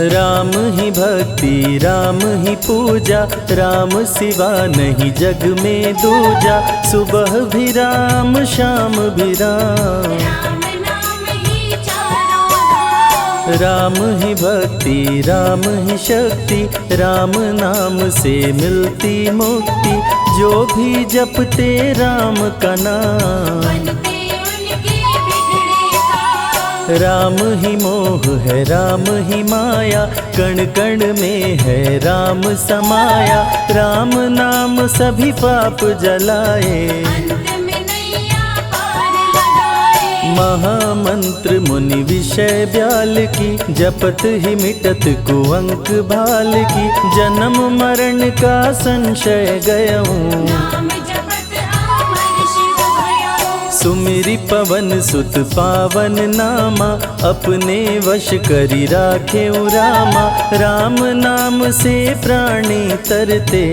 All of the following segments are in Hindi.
राम ही भक्ति राम ही पूजा, राम सिवा नहीं जग में दूजा। सुबह भी राम शाम भी राम, राम ही भक्ति राम ही शक्ति, राम नाम से मिलती मुक्ति। जो भी जपते राम का नाम, राम ही मोह है राम ही माया, कण कण में है राम समाया। राम नाम सभी पाप जलाए, महामंत्र मुनि विषय ब्याल की, जपत ही मिटत कुअंक भाल की। जन्म मरण का संशय गयऊं, सुमिरि पवन सुत पावन नामा। अपने वश करी राखे रामा, राम नाम से प्राणी तरते।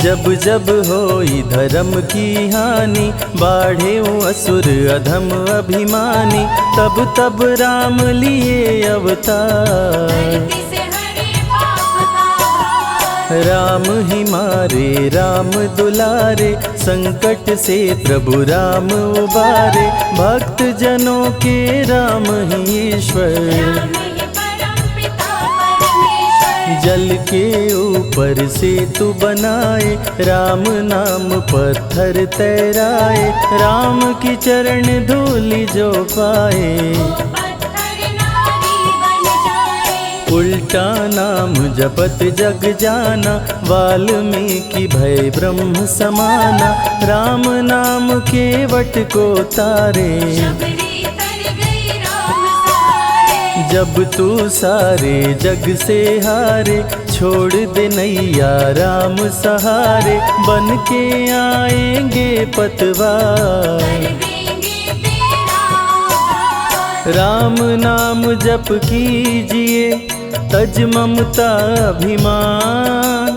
जब जब होई धर्म की हानि, बाढ़े असुर अधम अभिमानी। तब तब राम लिए अवतार, राम ही मारे राम दुलारे। संकट से प्रभु राम उबारे, भक्त जनों के राम ही ईश्वर। जल के ऊपर सेतु बनाए, राम नाम पत्थर तैराए। राम की चरण धूलि जो पाए, उल्टा नाम जपत जग जाना। वाल्मीकि भय ब्रह्म समाना, राम नाम के वट को तारे। जब तू सारे जग से हारे, छोड़ दे नैया राम सहारे। बन के आएंगे पतवार, राम नाम जप कीजिए तज ममता अभिमान।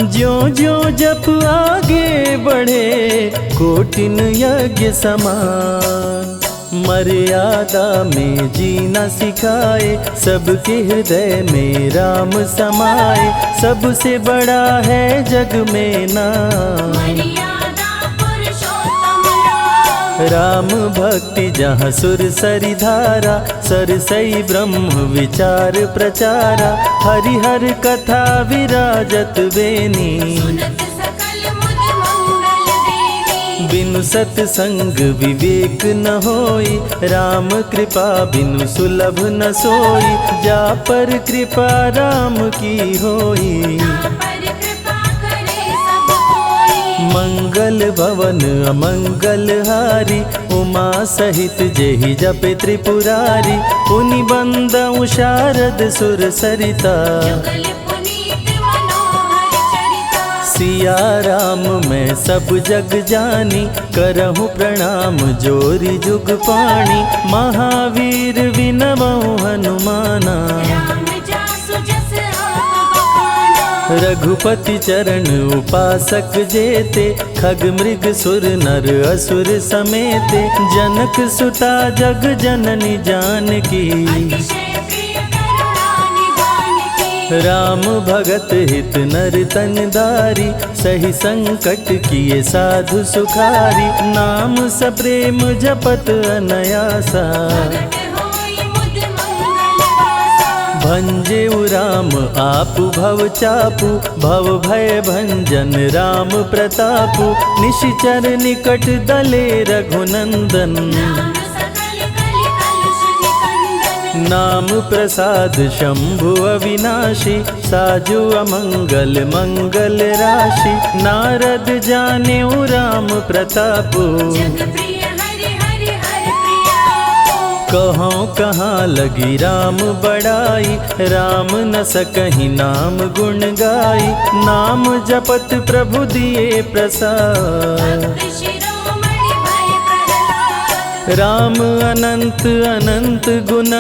ज्यों ज्यों जप आगे बढ़े, कोटिन यज्ञ समान। मर्यादा में जीना सिखाए, सबके हृदय में राम समाए। सबसे बड़ा है जग में नाम, राम भक्ति जहाँ सुर सरि धारा। सरसई ब्रह्म विचार प्रचारा, हरिहर कथा विराजत बेनी। बिनु सत्संग विवेक न होई, राम कृपा बिनु सुलभ न सोई। जा पर कृपा राम की होई, मंगल भवन अमंगल हारी। उमा सहित जेहि जपे त्रिपुरारी, पुनि बंदउ शारद सुर सरिता। सिया राम मैं सब जग जानी, करहूँ प्रणाम जोरी जुग पाणी। महावीर विनवऊँ हनुमाना, रघुपति चरण उपासक जेते। खग मृग सुर नर असुर समेते, जनक सुता जग जननी जानकी। राम भगत हित नर तन दारी, सही संकट किए साधु सुखारी। नाम सप्रेम जपत अनयासा, भंजेउ राम आपु भव चापु। भव भय भंजन राम प्रतापु, निशिचर निकट दले रघुनंदन। नाम प्रसाद शंभु अविनाशी, साजु अमंगल मंगल राशि। नारद जानेउ राम प्रतापु, कहाँ कहाँ लगी राम बड़ाई। राम न सकहि नाम गुण गाई, नाम जपत प्रभु दिए प्रसाद। राम अनंत अनंत गुण,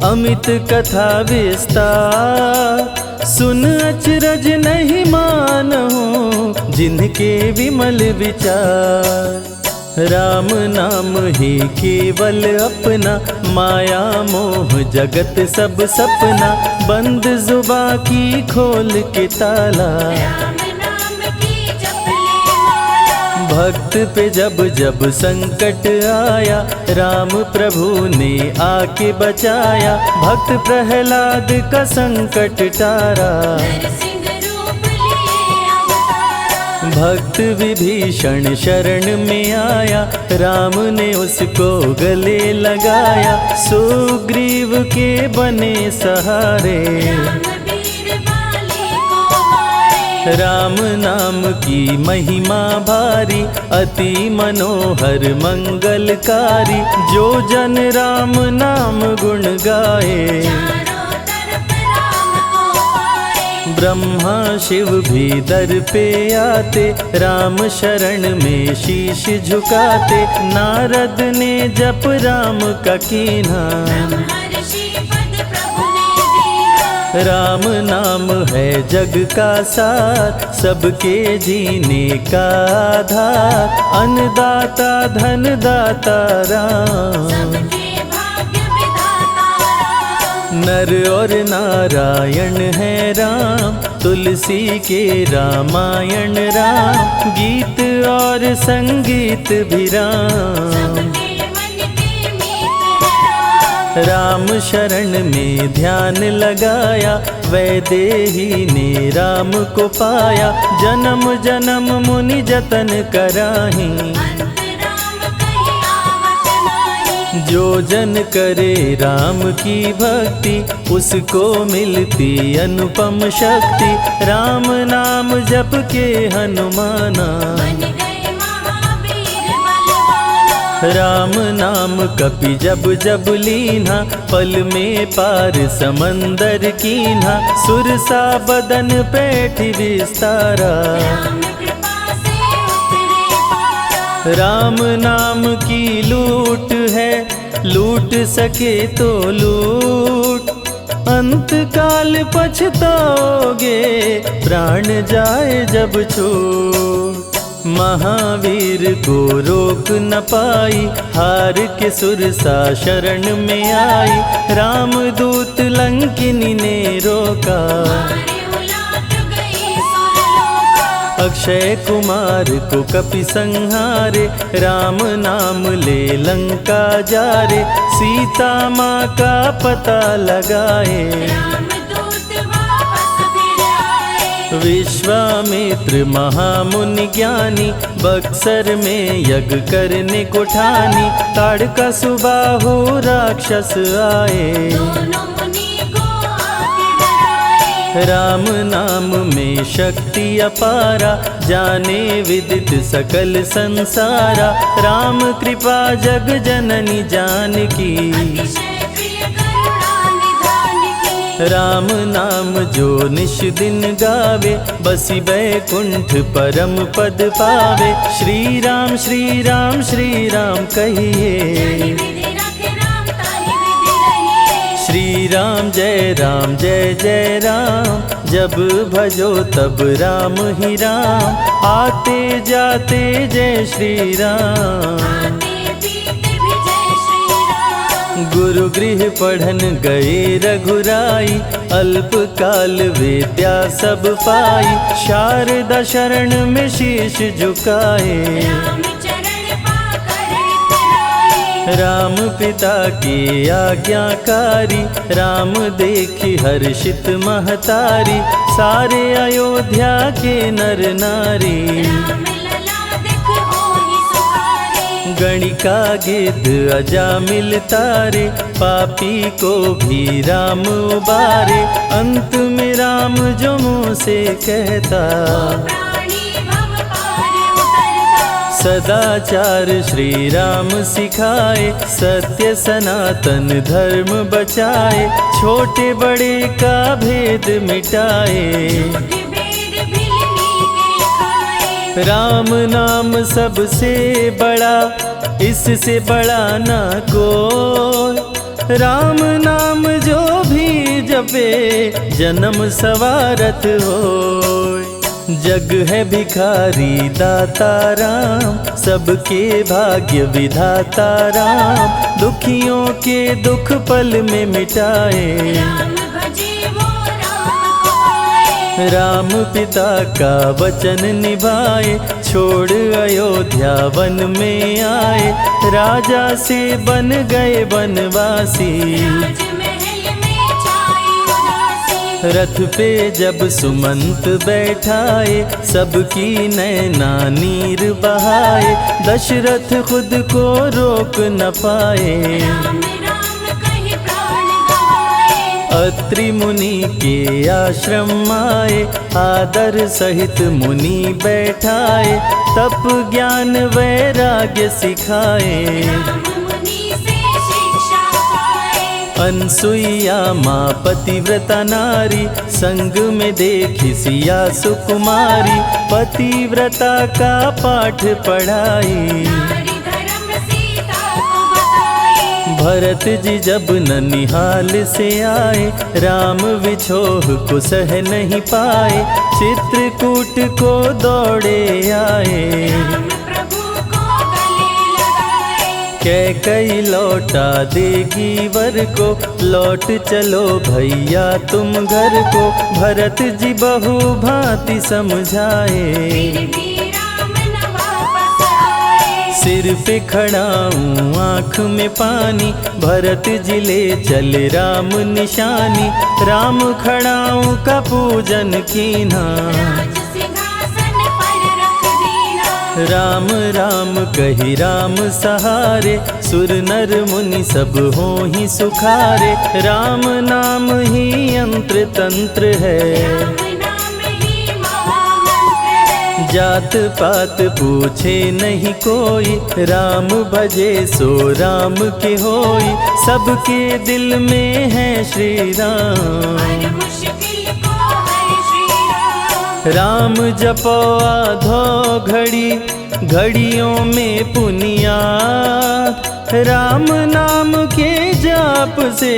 अमित कथा विस्तार। सुन अचरज नहीं मानहु, जिनके विमल विचार। राम नाम ही केवल अपना, माया मोह जगत सब सपना, बंद जुबा की खोल के ताला, राम नाम की जप ले माला। भक्त पे जब जब संकट आया, राम प्रभु ने आके बचाया, भक्त प्रहलाद का संकट टारा, नरसिंह रूप लिए अवतारा। भक्त विभीषण शरण में आया, राम ने उसको गले लगाया, सुग्रीव के बने सहारे, राम वीर बाली को मारे। राम नाम की महिमा भारी, अति मनोहर मंगलकारी, जो जन राम नाम गुण गाए, चारों तरफ राम को पाए। ब्रह्मा शिव भी दर पे आते, राम शरण में शीश झुकाते, नारद ने जप राम का कीन्हा, ब्रह्मर्षि पद प्रभु ने दीना। राम नाम है जग का सार, सबके जीने का आधार, अन्नदाता धनदाता राम, सबके भाग्य विधाता राम। नर और नारायण है राम, तुलसी के रामायण राम, गीत और संगीत भी राम, सबके मन के मीत है राम। राम शरण में ध्यान लगाया, वैदेही ने राम को पाया, जन्म जन्म मुनि जतन कराही, अंत राम कहीं आवत नाही। जो जन करे राम की भक्ति, उसको मिलती अनुपम शक्ति, राम नाम जप के हनुमाना, बन गए महावीर बलवाना। राम नाम कपि जब जब लीन्हा, पल में पार समंदर कीन्हा, सुरसा बदन पैठ विस्तारा, राम कृपा से उतरे पारा। राम नाम की लूट है, लूट सके तो लूट, अंत काल पछताओगे, प्राण जाए जब छूट, महावीर को रोक न पाई, हार के सुरसा शरण में आई, रामदूत लंकिनी ने रोका, मारे उलाट गई सुरलोका। अक्षय कुमार को कपि संहारे, राम नाम ले लंका जारे, सीता माँ का पता लगाए, रामदूत वापस फिर आए। विश्वामित्र महामुनि ज्ञानी, बक्सर में यज्ञ करने को ठानी, ताड़का सुबाहु राक्षस आए, दोनों मुनि को आके डराए। राम नाम में शक्ति अपारा, जाने विदित सकल संसारा, राम कृपा जग जननी जानकी, अतिशय प्रिय करुणा निधान की। राम नाम जो निश दिन गावे, बसी बैकुंठ परम पद पावे, श्री राम श्री राम श्री राम जानि कहिए, विधि रखे राम ताहि विधि रहिए। श्री राम जय जय राम, जब भजो तब राम ही राम, आते जाते जय श्री राम, आते पीते भी जय श्री राम। गुरु गृह पढ़न गए रघुराई, अल्प काल विद्या सब पाई, शारदा शरण में शीश झुकाए, राम चरण पाकर इतराए। राम पिता की आज्ञाकारी, राम देखी हर्षित महतारी, सारे अयोध्या के नर नारी, राम लला दिख होहि सुखारे। गणिका गिद्ध अजामिल तारे, पापी को भी राम उबारे, अंत में राम जो मुँह से कहता, प्राणी भव पार उतरता। सदाचार श्री राम सिखाए, सत्य सनातन धर्म बचाए, छोटे बड़े का भेद मिटाए, झूठ भेद भिलनी के खाए। राम नाम सबसे बड़ा, इससे बड़ा ना कोई, राम नाम जो भी जपे, जन्म सवारत होय, जग है भिखारी दाता राम, सबके भाग्य विधाता राम, दुखियों के दुख पल में मिटाए। राम भजे वो राम को पाए। राम पिता का वचन निभाए, छोड़ अयोध्या वन में आए, राजा से बन गए वनवासी। राजमहल में छाई उदासी। रथ पे जब सुमंत बैठाए, सबकी नैना नीर बहाए, दशरथ खुद को रोक न पाए। राम राम कहि प्राण गवाए। अत्रि मुनि के आश्रम आए, आदर सहित मुनि बैठाए, तप ज्ञान वैराग्य सिखाए। राम मुनि से शिक्षा पाए। अनसुईया माँ पतिव्रता नारी, संग में देखी सिया सुकुमारी, पतिव्रता का पाठ पढ़ाई। नारी धर्म सीता को बताए। भरत जी जब ननिहाल से आए, राम विछोह को सह नहीं पाए, चित्रकूट को दौड़े आए। राम प्रभु को गले लगाए। कैकई लौटा देगी वर को, लौट चलो भैया तुम घर को, भरत जी बहु भांति समझाए। फिर भी राम न वापस आए। सिर पे खड़ाऊं आँख में पानी, भरत जी ले चले राम निशानी, राम खड़ाऊं का पूजन कीना। राज सिंहासन पर रख दीना। राम राम कही राम सहारे, सुर नर मुनि सब हो ही सुखारे, राम नाम ही यंत्र तंत्र है। राम नाम ही महामंत्र है। जात पात पूछे नहीं कोई, राम भजे सो राम के होई, सबके दिल में है श्री राम। हर मुश्किल को हर श्री राम। राम जपो आधो घड़ी, घड़ियों में पुनियात, राम नाम के जाप से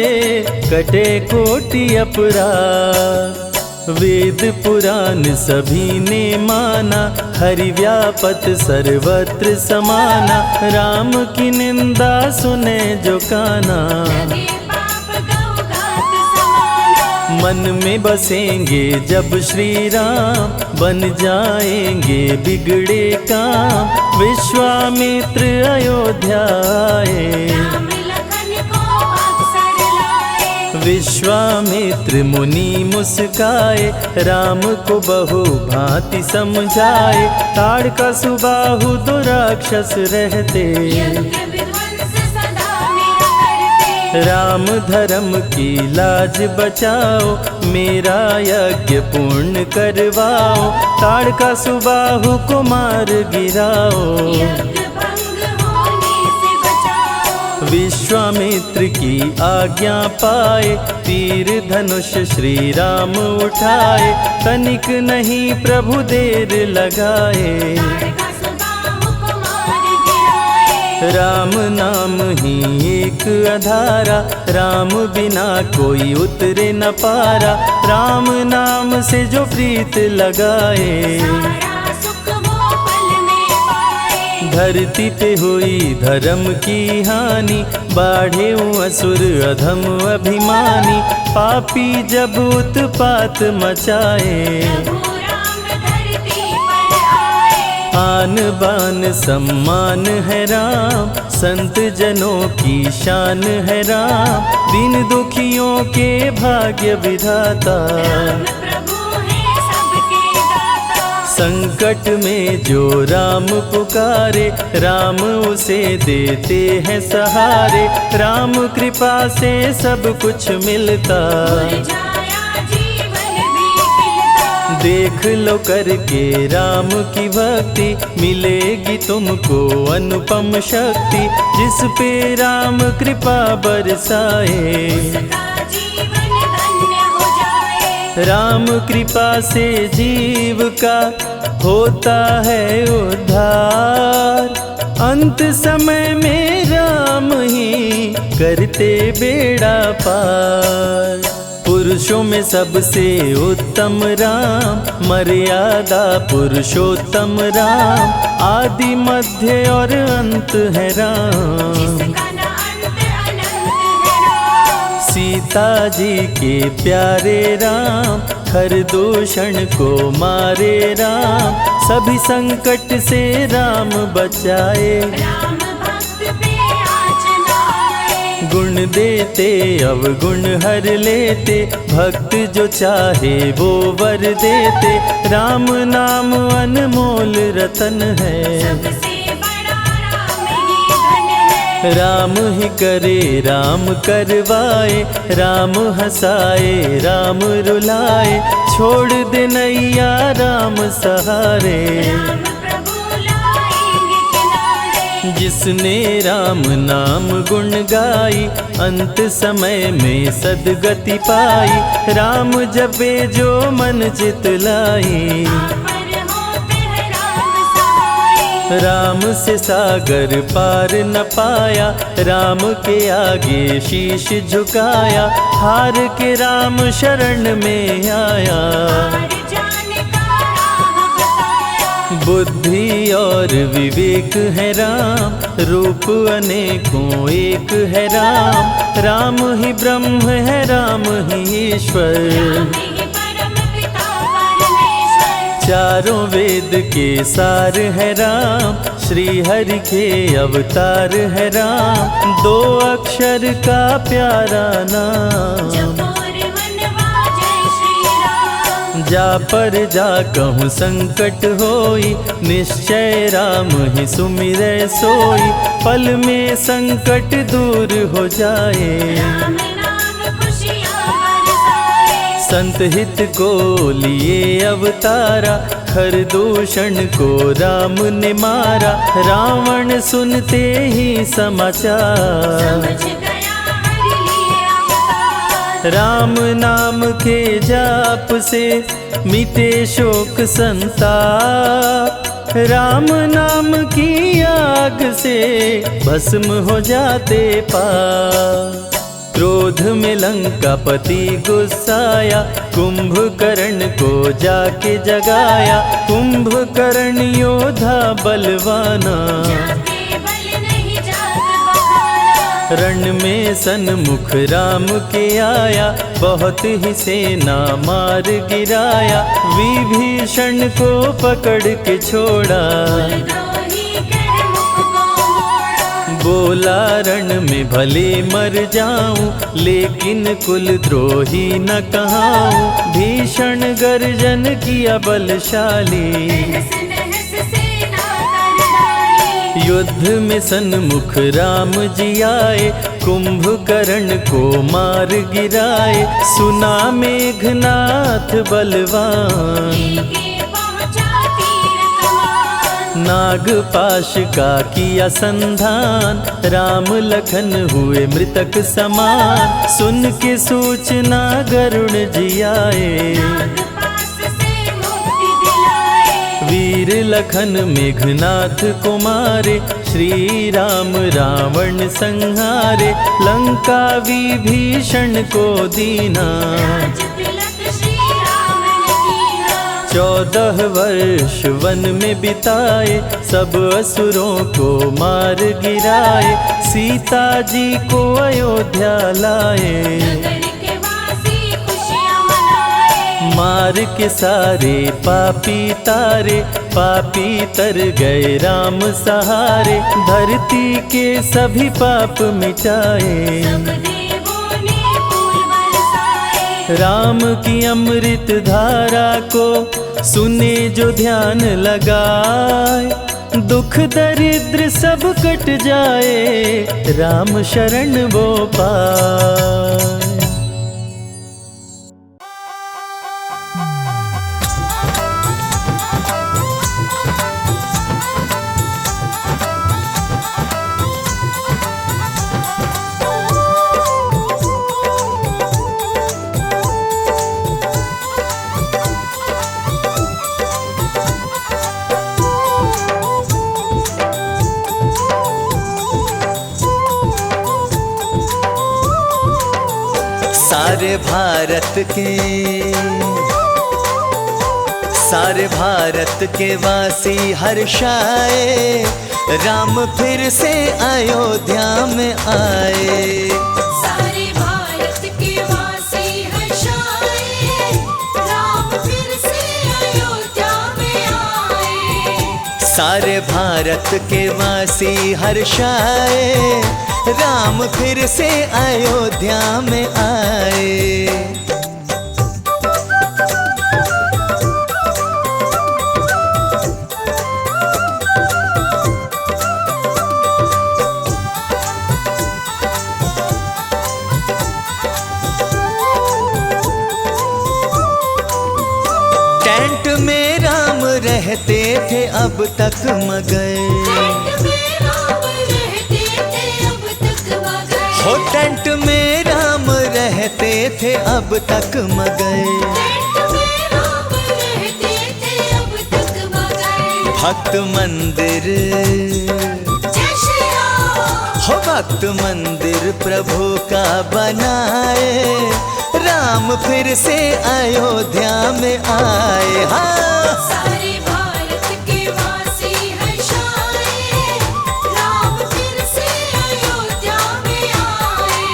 कटे कोटि अपराध। वेद पुराण सभी ने माना, हरि व्यापत सर्वत्र समाना, राम की निंदा सुने जो काना। लगे पाप गौ घात समाना। मन में बसेंगे जब श्री राम, बन जाएंगे बिगड़े काम, विश्वामित्र अयोध्या आए। राम लखन को अवसर लाए। विश्वामित्र मुनि मुस्काए, राम को बहु भांति समझाए, ताड़का सुबाहु दो राक्षस रहते, यज्ञ विध्वंस सदा मेरा करते। राम धर्म की लाज बचाओ, मेरा यज्ञ पूर्ण करवाओ, ताड़का सुबाहु को मार गिराओ। यज्ञ भंग होने से बचाओ। विश्वामित्र की आज्ञा पाए, तीर धनुष श्री राम उठाए, तनिक नहीं प्रभु देर लगाए। ताड़का सुबाहु को मार गिराए। राम नाम ही एक आधारा, राम बिना कोई उतरे न पारा, राम नाम से जो प्रीत लगाए। सारा सुख वो पल में पाए। धरती पे हुई धर्म की हानि, बाढ़े असुर अधम अभिमानी, पापी जब उत्पात मचाए। प्रभु राम धरती पर आए। आन बान सम्मान है राम, संत जनों की शान है राम, दीन दुखियों के भाग्य विधाता। राम प्रभु है सबके दाता। संकट में जो राम पुकारे, राम उसे देते हैं सहारे, राम कृपा से सब कुछ मिलता। मुरझाया जीवन भी खिलता। देख लो करके राम की भक्ति, मिलेगी तुमको अनुपम शक्ति, जिस पे राम कृपा बरसाए। उसका जीवन धन्य हो जाए। राम कृपा से जीव का होता है उद्धार, अंत समय में राम ही करते बेड़ा पार। पुरुषों में सबसे उत्तम राम, मर्यादा पुरुषोत्तम राम, आदि मध्य और अंत है राम। जिसका न अंत अनंत है राम। सीता जी के प्यारे राम, हर दूषण को मारे राम, सभी संकट से राम बचाए। राम भक्त पे आँच न आए। गुण देते अवगुण हर लेते, भक्त जो चाहे वो वर देते। राम नाम अनमोल रतन है, सबसे बड़ा राम ही धन है। राम ही करे राम करवाए, राम हंसाए राम रुलाए, छोड़ दे नैया राम सहारे। राम प्रभु लाएंगे किनारे। जिसने राम नाम गुण गाई, अंत समय में सदगति पाई। राम जपे जो मन चित लाई, पर होते हैं राम सहाय। राम से सागर पार न पाया, राम के आगे शीश झुकाया। हार के राम शरण में आया, हार जाने का राह बताया। बुद्धि और विवेक है राम, रूप अनेकों एक है राम। राम ही ब्रह्म है राम ही ईश्वर, राम ही परम पिता परमेश्वर। चारों वेद के सार है राम, श्री हरि के अवतार है राम। दो अक्षर का प्यारा नाम, जपोर वनवा जय श्री राम। जा पर जा कहूँ संकट होई, निश्चय राम ही सुमिरै सोई। पल में संकट दूर हो जाए, राम नाम खुशियाँ बरसाए। संत हित को लिए अवतारा, हर दूषण को राम ने मारा। रावण सुनते ही समाचार, समझ गया हरि लिए अवतार। राम नाम के जाप से मिटे शोक संताप। राम नाम की आग से भस्म हो जाते पाप। क्रोध में लंकापति गुस्साया, कुंभकर्ण को जाके जगाया। कुंभकर्ण योद्धा बलवाना, जाके बल नहीं जाग बहाना। रण में सन्मुख राम के आया, बहुत ही सेना मार गिराया। विभीषण को पकड़ के छोड़ा, द्रोही कर मुख को मोड़ा। बोला रण में भले मर जाऊं, लेकिन कुल द्रोही न कहाऊं। भीषण गर्जन किया बलशाली, तहस नहस सेना कर डाली। युद्ध में सन्मुख राम जी आए, कुंभकर्ण को मार गिराए। सुना मेघनाथ बलवान, लेके पहुँचा तीर कमान। नागपाश का किया संधान, राम लखन हुए मृतक समान। सुन के सूचना गरुण जी आए, नागपाश से मुक्ति दिलाए। वीर लखन मेघनाथ को मारे। श्री राम रावण संहारे, लंका विभीषण को दीना। राज तिलक श्री राम ने कीना। 14 वर्ष वन में बिताए, सब असुरों को मार गिराए। सीता जी को अयोध्या लाए, नगर के वासी खुशियाँ मनाए। मार के सारे पापी तारे। पापी तर गए राम सहारे, धरती के सभी पाप मिटाए। सब देवों ने फूल बरसाए। राम की अमृत धारा को सुने जो ध्यान लगाए। दुख दरिद्र सब कट जाए, राम शरण वो पाए। सारे भारत के वासी हर्षाए, राम फिर से अयोध्या में आए। सारे भारत के वासी हर्षाए, राम फिर से अयोध्या में आए। सारे भारत के वासी हर्षाए, राम फिर से अयोध्या में आए। टेंट में राम रहते थे अब तक मगए, हो टेंट में राम रहते थे अब तक मगए। भक्त मंदिर हो भक्त मंदिर प्रभु का बनाए, राम फिर से अयोध्या में आए। हाँ सारे भारत के वासी हर्षाए, राम फिर से अयोध्या में आए।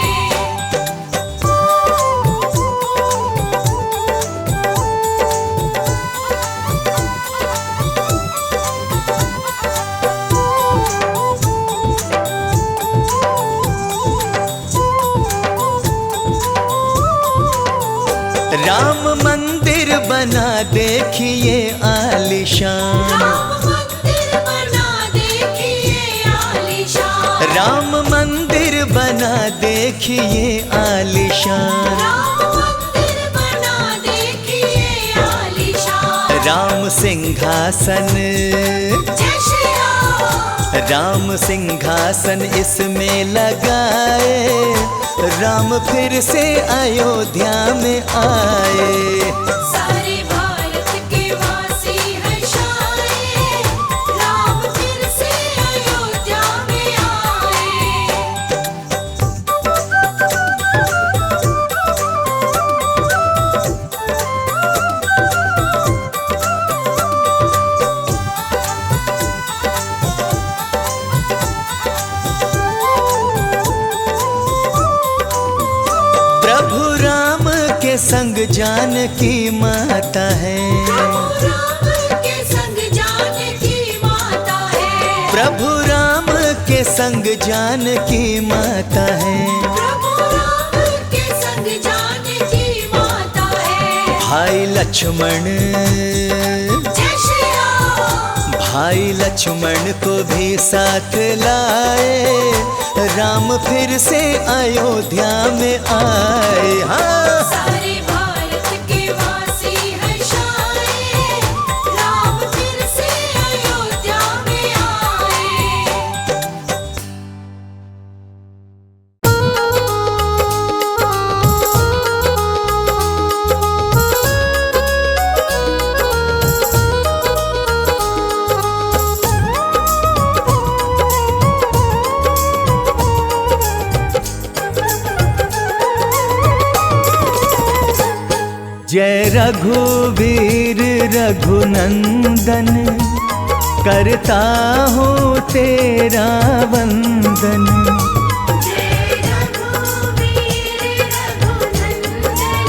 राम मंदिर बना देखिए आलीशान, राम मंदिर बना देखिए आलीशान, राम मंदिर बना देखिए आलीशान। राम मंदिर बना देखिए आलीशान। राम सिंहासन, जय श्री राम। राम सिंहासन इसमें लगाए, राम फिर से अयोध्या में आए। सारे भारत के वासी हर्षाए, राम फिर से अयोध्या में आए। प्रभु राम के संग जानकी माता है, प्रभु राम के संग जानकी माता है। प्रभु राम के संग जानकी माता है। प्रभु राम के संग जानकी माता है। भाई लक्ष्मण, जय श्री राम। भाई लक्ष्मण को भी साथ लाए, राम फिर से अयोध्या में आए। हाँ सारे भारत के वासी हर्षाए, राम फिर से अयोध्या में आए। जय रघुवीर रघुनंदन, करता हूँ तेरा वंदन। जय रघुवीर रघुनंदन,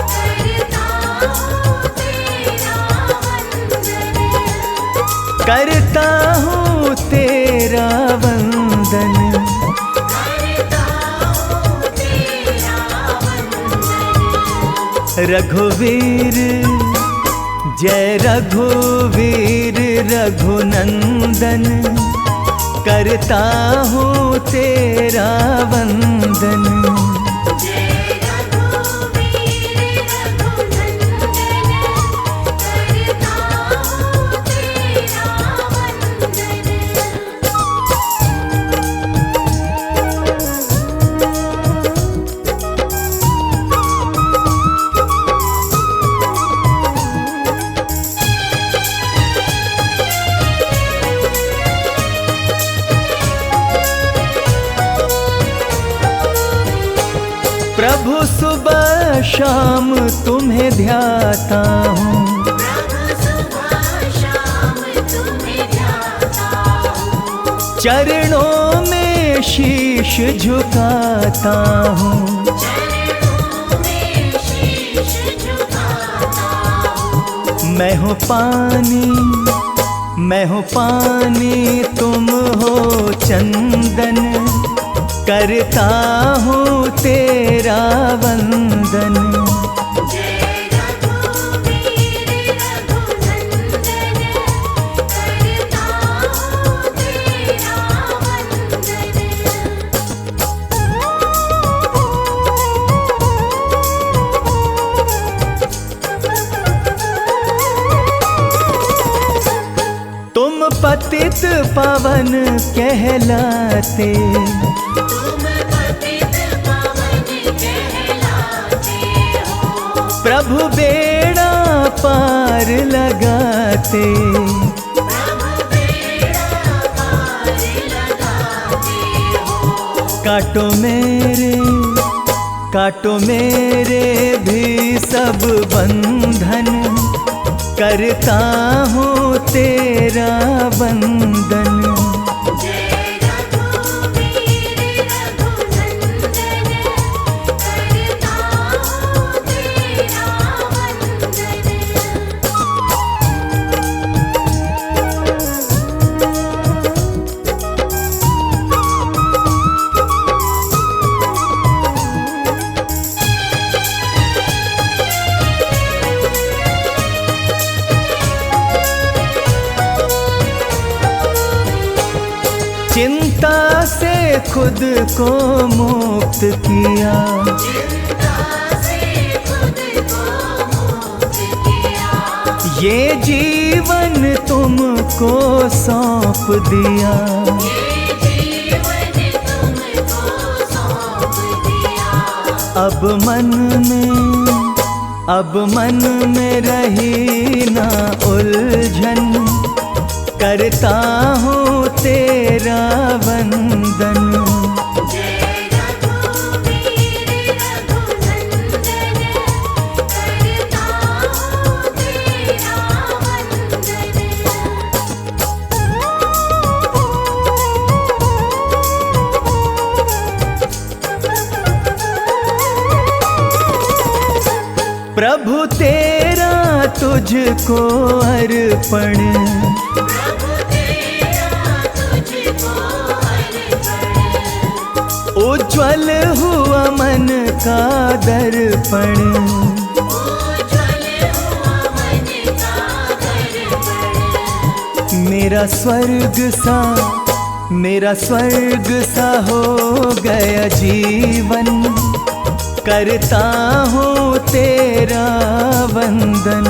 करता हूँ तेरा वंदन। करता हूँ तेरा वंदन। करता हूँ तेरा वंदन। रघुवीर जय रघुवीर रघुनंदन, करता हूँ तेरा वंदन। जय रघुवीर रघुनंदन, करता हूँ तेरा वंदन। तुम्हें ध्याता हूँ, प्रभु सुबह शाम तुम्हें ध्याता हूँ, चरणों में शीश झुकाता हूँ। चरणों में शीश झुकाता हूँ। मैं हूँ पानी तुम हो चंदन, करता हूँ तेरा वंदन। जय रघुवीर रघुनंदन, करता हूँ तेरा वंदन। तुम पतित पावन कहलाते, तुम पतित पावन कहलाते हो, प्रभु बेड़ा पार लगाते। प्रभु बेड़ा पार लगाते हो। काटो मेरे भी सब बंधन, करता हूँ तेरा वंदन। जय रघुवीर रघुनंदन, करता हूँ तेरा वंदन। चिंता से खुद को मुक्त किया, चिंता से खुद को मुक्त किया, ये जीवन तुमको सौंप दिया। ये जीवन तुमको सौंप दिया। अब मन में रही ना उलझन, करता हूँ तेरा वंदन। जय रघुवीर रघुनंदन, करता हूँ तेरा वंदन। प्रभु तेरा तुझको अर्पण, प्रभु तेरा तुझको अर्पण, उज्ज्वल हुआ मन का दर्पण। उज्ज्वल हुआ मन का दर्पण। मेरा स्वर्ग सा हो गया जीवन, करता हूँ तेरा वंदन।